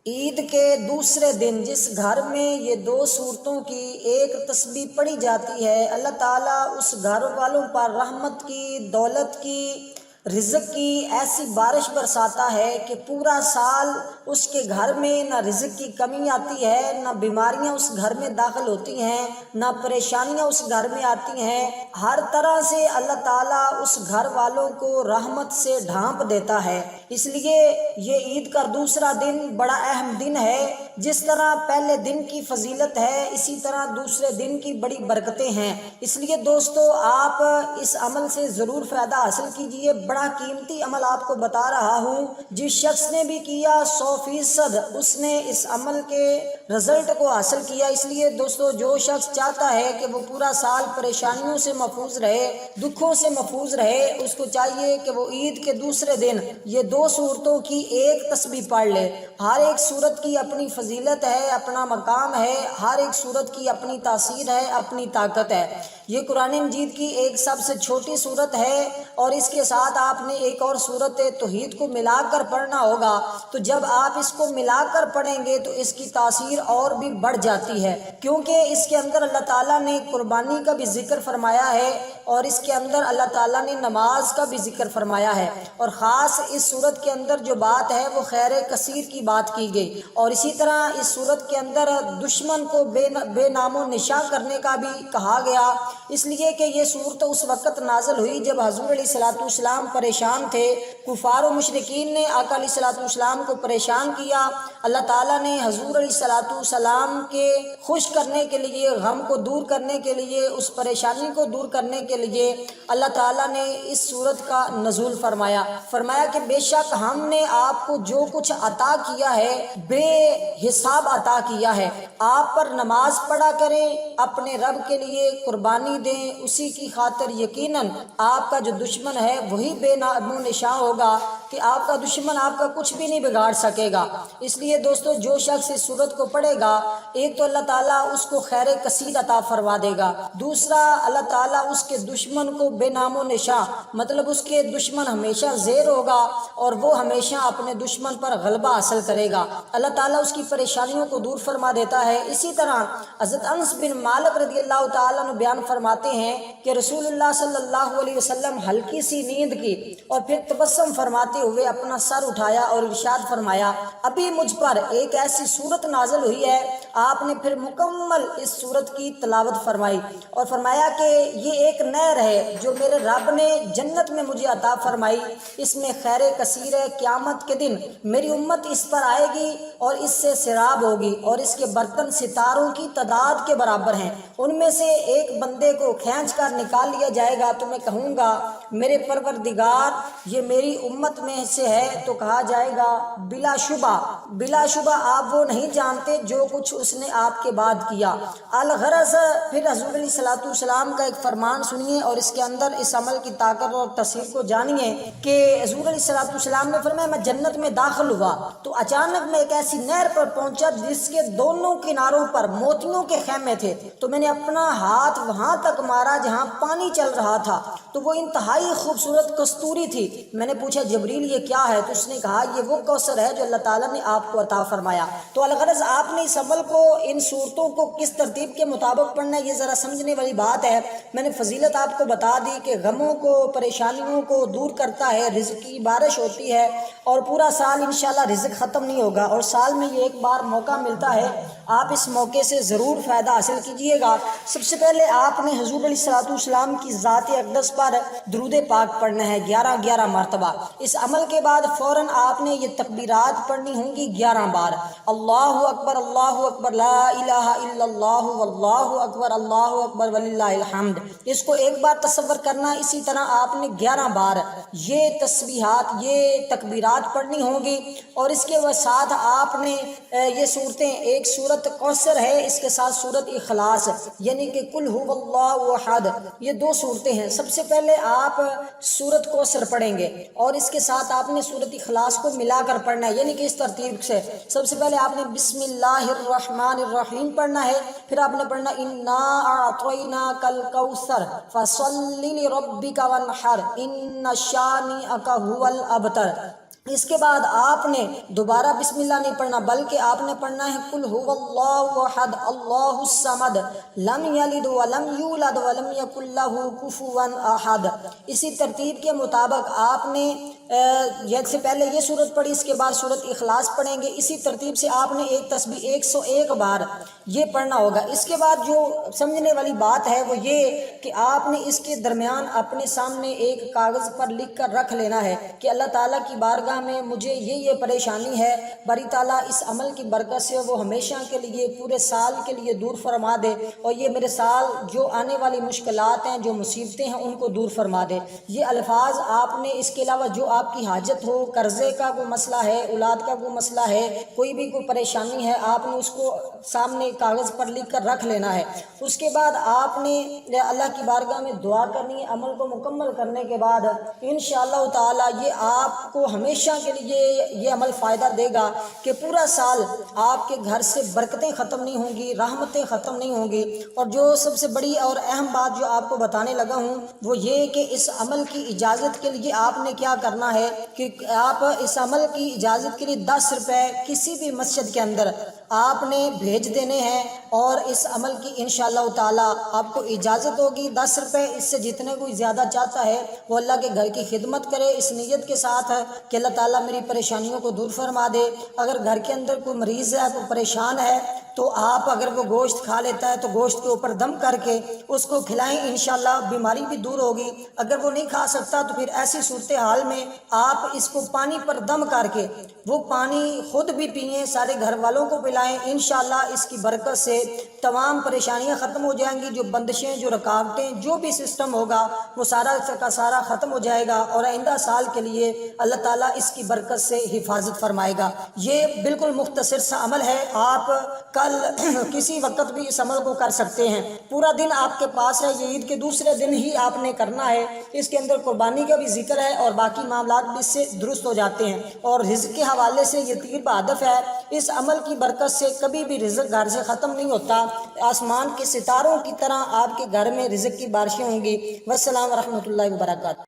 عید کے دوسرے دن جس گھر میں یہ دو صورتوں کی ایک تسبیح پڑھی جاتی ہے، اللہ تعالیٰ اس گھر والوں پر رحمت کی، دولت کی، رزق کی ایسی بارش برساتا ہے کہ پورا سال اس کے گھر میں نہ رزق کی کمی آتی ہے، نہ بیماریاں اس گھر میں داخل ہوتی ہیں، نہ پریشانیاں اس گھر میں آتی ہیں۔ ہر طرح سے اللہ تعالیٰ اس گھر والوں کو رحمت سے ڈھانپ دیتا ہے۔ اس لیے یہ عید کا دوسرا دن بڑا اہم دن ہے۔ جس طرح پہلے دن کی فضیلت ہے، اسی طرح دوسرے دن کی بڑی برکتیں ہیں۔ اس لیے دوستو، آپ اس عمل سے ضرور فائدہ حاصل کیجئے۔ بڑا قیمتی عمل آپ کو بتا رہا ہوں، جس شخص نے بھی کیا 100% اس نے اس عمل کے رزلٹ کو حاصل کیا۔ اس لیے دوستو، جو شخص چاہتا ہے کہ وہ پورا سال پریشانیوں سے محفوظ رہے، دکھوں سے محفوظ رہے، اس کو چاہیے کہ وہ عید کے دوسرے دن یہ دو صورتوں کی ایک تسبیح پڑھ لے۔ ہر ایک صورت کی اپنی فضیلت ہے، اپنا مقام ہے، ہر ایک صورت کی اپنی تاثیر ہے، اپنی طاقت ہے۔ یہ قرآن مجید کی ایک سب سے چھوٹی صورت ہے، اور اس کے ساتھ آپ نے ایک اور صورت توحید کو ملا کر پڑھنا ہوگا۔ تو جب آپ اس کو ملا کر پڑھیں گے تو اس کی تاثیر اور بھی بڑھ جاتی ہے، کیونکہ اس کے اندر اللہ تعالیٰ نے قربانی کا بھی ذکر فرمایا ہے، اور اس کے اندر اللہ تعالیٰ نے نماز کا بھی ذکر فرمایا ہے، اور خاص اس صورت کے اندر جو بات ہے وہ خیر کثیر کی بات کی گئی۔ اور اسی طرح اس صورت کے اندر دشمن کو بے نام و نشان کرنے کا بھی کہا گیا، اس لیے کہ یہ صورت اس وقت نازل ہوئی جب حضور علیہ الصلوۃ والسلام پریشان تھے۔ کفار و مشرکین نے آقا علیہ الصلوۃ والسلام کو پریشان کیا۔ اللہ تعالیٰ نے حضور علیہ الصلوۃ والسلام کے خوش کرنے کے لیے، غم کو دور کرنے کے لیے، اس پریشانی کو دور کرنے کے لیے اللہ تعالیٰ نے اس صورت کا نزول فرمایا کہ بے شک ہم نے آپ کو جو کچھ عطا کیا ہے بے حساب عطا کیا ہے۔ آپ پر نماز پڑھا کریں، اپنے رب کے لیے قربانی دیں، اسی کی خاطر یقیناً آپ کا جو دشمن ہے وہی بے نام و نشان ہوگا کہ آپ کا دشمن آپ کا کچھ بھی نہیں بگاڑ سکے گا۔ اس لیے دوستو، جو شخص اس صورت کو پڑھے گا، ایک تو اللہ تعالیٰ اس کو خیر کثیر عطا فرما دے گا، دوسرا اللہ تعالیٰ اس کے دشمن کو بے نام و نشان، مطلب اس کے دشمن ہمیشہ زیر ہوگا اور وہ ہمیشہ اپنے دشمن پر غلبہ حاصل کرے گا۔ اللہ تعالیٰ اس کی پریشانیوں کو دور فرما دیتا ہے۔ اسی طرح حضرت انس بن مالک رضی اللہ تعالیٰ عنہ بیان فرماتے ہیں کہ رسول اللہ صلی اللہ علیہ وسلم ہلکی سی نیند کی اور پھر تبسم فرماتے ہوئے اپنا سر اٹھایا اور ارشاد فرمایا، ابھی مجھ پر ایک ایسی صورت نازل ہوئی ہے۔ آپ نے پھر مکمل اس صورت کی تلاوت فرمائی اور فرمایا کہ یہ ایک نہر ہے جو میرے رب نے جنت میں مجھے عطا فرمائی، اس میں خیر کثیر ہے، قیامت کے دن میری امت اس پر آئے گی اور اس سے سیراب ہوگی، اور اس کے برتن ستاروں کی تعداد کے برابر ہیں۔ ان میں سے ایک بندے کو کھینچ کر نکال لیا جائے گا تو میں کہوں گا میرے پروردگار یہ میری امت میں سے ہے، تو کہا جائے گا بلا شبہ آپ وہ نہیں جانتے جو کچھ اس نے آپ کے بعد کیا۔ الغرض پھر حضور علیہ الصلوۃ والسلام کا ایک فرمان سنیے اور اس کے اندر اس عمل کی طاقت اور تاثیر کو جانیے کہ حضور علیہ الصلوۃ والسلام نے فرمایا میں جنت میں داخل ہوا تو اچانک میں ایک ایسی نہر پر پہنچا جس کے دونوں کناروں پر موتیوں کے خیمے تھے، تو میں نے اپنا ہاتھ وہاں تک مارا جہاں پانی چل رہا تھا، تو وہ انتہائی خوبصورت کستوری تھی۔ میں نے پوچھا جبریل یہ کیا ہے؟ تو اس نے کہا یہ وہ کوثر ہے جو اللہ تعالیٰ نے آپ کو عطا فرمایا۔ تو الغرض آپ نے اس عمل کو، ان صورتوں کو کس ترتیب کے مطابق پڑھنا ہے یہ ذرا سمجھنے والی بات ہے۔ میں نے فضیلت آپ کو بتا دی کہ غموں کو، پریشانیوں کو دور کرتا ہے، رزق کی بارش ہوتی ہے، اور پورا سال انشاءاللہ رزق ختم نہیں ہوگا، اور سال میں یہ ایک بار موقع ملتا ہے، آپ اس موقع سے ضرور فائدہ حاصل کیجئے گا۔ سب سے پہلے آپ نے حضور علیہ الصلوۃ والسلام کی ذات اقدس پر درود پاک پڑھنا ہے 11 مرتبہ۔ اس عمل کے بعد فوراً آپ نے یہ تکبیرات پڑھنی ہوں گی 11 بار، اللہ اکبر لا الہ الا اللہ واللہ اکبر وللہ الحمد۔ اس کو ایک بار تصور کرنا، اسی طرح آپ نے 11 بار یہ تسبیحات، یہ تکبیرات پڑھنی ہوں گی، اور اس کے ساتھ آپ نے یہ صورتیں، ایک صورت کوثر ہے، اس کے ساتھ صورت اخلاص یعنی کہ قل هو اللہ احد، یہ دو صورتیں ہیں۔ سب سے پہلے آپ صورت کوثر پڑھیں گے اور اس کے ساتھ آپ نے صورت اخلاص کو ملا کر پڑھنا ہے، یعنی کہ اس ترتیب سے سب سے پہلے آپ نے بسم اللہ الرحمن الرحیم پڑھنا ہے، پھر آپ نے پڑھنا انا اعطیناک الکوثر فصل لربک وانحر ان شانئک ھو الابتر، اس کے بعد آپ نے دوبارہ بسم اللہ نہیں پڑھنا، بلکہ آپ نے پڑھنا ہے قل هو اللہ احد اللہ الصمد لم یلد ولم یولد ولم یکن لہ کفوا احد۔ اسی ترتیب کے مطابق آپ نے سے پہلے یہ سورت پڑھی، اس کے بعد سورت اخلاص پڑھیں گے، اسی ترتیب سے آپ نے ایک تسبیح 101 بار یہ پڑھنا ہوگا۔ اس کے بعد جو سمجھنے والی بات ہے وہ یہ کہ آپ نے اس کے درمیان اپنے سامنے ایک کاغذ پر لکھ کر رکھ لینا ہے کہ اللہ تعالیٰ کی بارگاہ میں مجھے یہ پریشانی ہے، باری تعالیٰ اس عمل کی برکت سے وہ ہمیشہ کے لیے پورے سال کے لیے دور فرما دے، اور یہ میرے سال جو آنے والی مشکلات ہیں، جو مصیبتیں ہیں، ان کو دور فرما دے۔ یہ الفاظ آپ نے اس کے علاوہ جو آپ کی حاجت ہو، قرضے کا کوئی مسئلہ ہے، اولاد کا کوئی مسئلہ ہے، کوئی بھی کوئی پریشانی ہے، آپ نے اس کو سامنے کاغذ پر لکھ کر رکھ لینا ہے۔ اس کے بعد آپ نے اللہ کی بارگاہ میں دعا کرنی ہے۔ عمل کو مکمل کرنے کے بعد انشاءاللہ تعالی یہ آپ کو ہمیشہ کے لیے یہ عمل فائدہ دے گا کہ پورا سال آپ کے گھر سے برکتیں ختم نہیں ہوں گی، رحمتیں ختم نہیں ہوں گی۔ اور جو سب سے بڑی اور اہم بات جو آپ کو بتانے لگا ہوں وہ یہ کہ اس عمل کی اجازت کے لیے آپ نے کیا کرنا ہے کہ آپ اس عمل کی اجازت کے لیے 10 روپے کسی بھی مسجد کے اندر آپ نے بھیج دینے ہیں، اور اس عمل کی انشاءاللہ تعالی آپ کو اجازت ہوگی 10 روپے۔ اس سے جتنے کوئی زیادہ چاہتا ہے وہ اللہ کے گھر کی خدمت کرے اس نیت کے ساتھ کہ اللہ تعالیٰ میری پریشانیوں کو دور فرما دے۔ اگر گھر کے اندر کوئی مریض ہے، کوئی پریشان ہے، تو آپ اگر وہ گوشت کھا لیتا ہے تو گوشت کے اوپر دم کر کے اس کو کھلائیں، انشاءاللہ بیماری بھی دور ہوگی۔ اگر وہ نہیں کھا سکتا تو پھر ایسی صورتحال میں آپ اس کو پانی پر دم کر کے وہ پانی خود بھی پئیں، سارے گھر والوں کو پلائیں، انشاءاللہ اس کی برکت سے تمام پریشانیاں ختم ہو جائیں گی۔ جو بندشیں، جو رکاوٹیں، جو بھی سسٹم ہوگا وہ سارا کا سارا ختم ہو جائے گا، اور آئندہ سال کے لیے اللہ تعالیٰ اس کی برکت سے حفاظت فرمائے گا۔ یہ بالکل مختصر سا عمل ہے، آپ کل کسی وقت بھی اس عمل کو کر سکتے ہیں۔ پورا دن آپ کے پاس ہے، یہ عید کے دوسرے دن ہی آپ نے کرنا ہے۔ اس کے اندر قربانی کا بھی ذکر ہے اور باقی معاملات بھی اس سے درست ہو جاتے ہیں، اور رزق کے حوالے سے یہ تیر بہدف ہے۔ اس عمل کی برکت سے کبھی بھی رزق گھر سے ختم نہیں ہوتا، آسمان کے ستاروں کی طرح آپ کے گھر میں رزق کی بارشیں ہوں گی۔ والسلام ورحمۃ اللہ وبرکاتہ۔